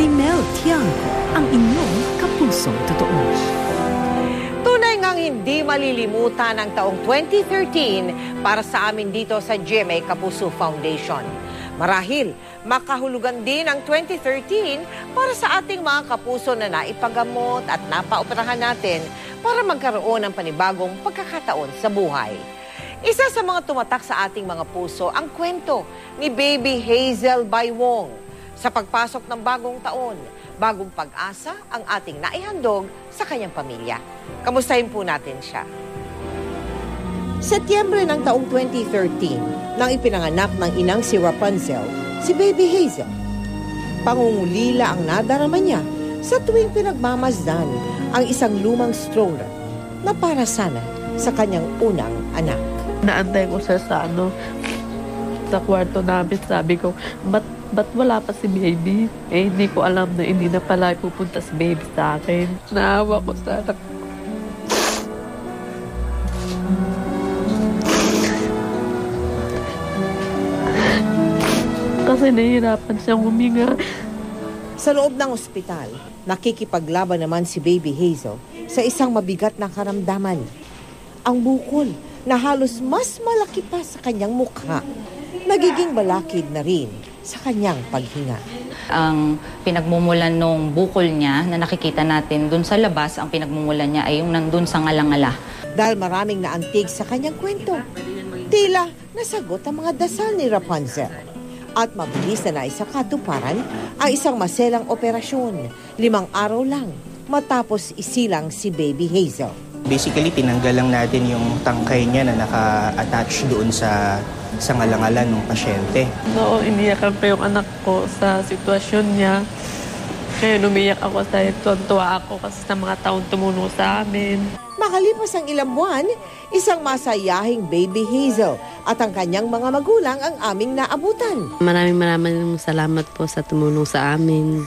si Mel Tiangco, ang inyong kapusong totoo. Tunay ngang hindi malilimutan ang taong 2013 para sa amin dito sa GMA Kapuso Foundation. Marahil, makahulugan din ang 2013 para sa ating mga kapuso na naipagamot at napaoperahan natin para magkaroon ng panibagong pagkakataon sa buhay. Isa sa mga tumatak sa ating mga puso ang kwento ni Baby Hazel Baywong. Sa pagpasok ng bagong taon, bagong pag-asa ang ating naihandog sa kanyang pamilya. Kamustahin po natin siya. Setyembre ng taong 2013, nang ipinanganak ng inang si Rapunzel, si Baby Hazel. Pangungulila ang nadarama niya sa tuwing pinagmamasdan ang isang lumang stroller na para sana sa kanyang unang anak. Naantay ko siya sa sa kwarto namin. Sabi ko, ba't wala pa si baby? Eh, hindi ko alam na hindi na pala pupunta si baby sa akin. Naawa ko sa anak. Kasi nahihirapan siyang huminga. Sa loob ng ospital, nakikipaglaban naman si Baby Hazel sa isang mabigat na karamdaman. Ang bukol na halos mas malaki pa sa kanyang mukha, nagiging balakid na rin sa kanyang paghinga. Ang pinagmumulan ng bukol niya na nakikita natin dun sa labas, ang pinagmumulan niya ay yung nandun sa ngalangala. Dahil maraming naantig sa kanyang kwento, tila nasagot ang mga dasal ni Rapunzel. At mabilis na naisakatuparan ang isang maselang operasyon, 5 araw lang matapos isilang si Baby Hazel. Basically, tinanggal lang natin yung tangkay niya na naka-attach doon sa ngalangalan ng pasyente. Oo, iniyakan pa yung anak ko sa sitwasyon niya. Kaya umiyak ako dahil tuwa ako kasi sa mga taong tumulong sa amin. Makalipas ang ilang buwan, isang masayahing Baby Hazel at ang kanyang mga magulang ang aming naabutan. Maraming salamat po sa tumulong sa amin,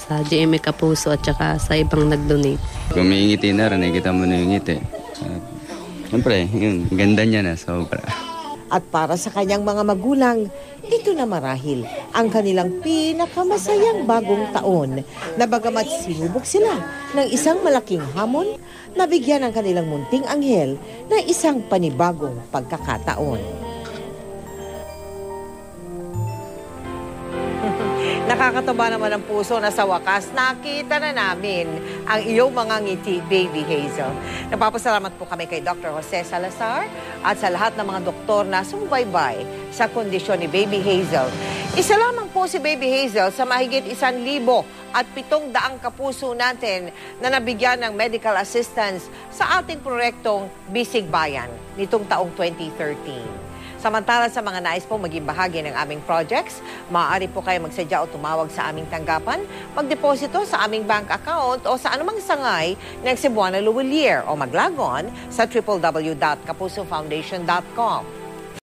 sa GMA Kapuso at saka sa ibang nag-donate. Kung may ngiti na rin, nakikita mo na yung ngiti. Siyempre, yun, ganda niya na, sobra. At para sa kanyang mga magulang, ito na marahil ang kanilang pinakamasayang bagong taon na bagamat sinubok sila ng isang malaking hamon, nabigyan ng kanilang munting anghel na isang panibagong pagkakataon. Nakakataba naman ang puso na sa wakas, nakita na namin ang iyong mga ngiti, Baby Hazel. Nagpapasalamat po kami kay Dr. Jose Salazar at sa lahat ng mga doktor na sumubaybay sa kondisyon ni Baby Hazel. Isa lamang po si Baby Hazel sa mahigit 1,700 kapuso natin na nabigyan ng medical assistance sa ating proyektong Bisig Bayan nitong taong 2013. Samantala sa mga nais po maging bahagi ng aming projects, maaari po kayo magsadya o tumawag sa aming tanggapan, magdeposito sa aming bank account o sa anumang sangay ng Cebuana Luwilier o maglagon sa www.kapusofoundation.com.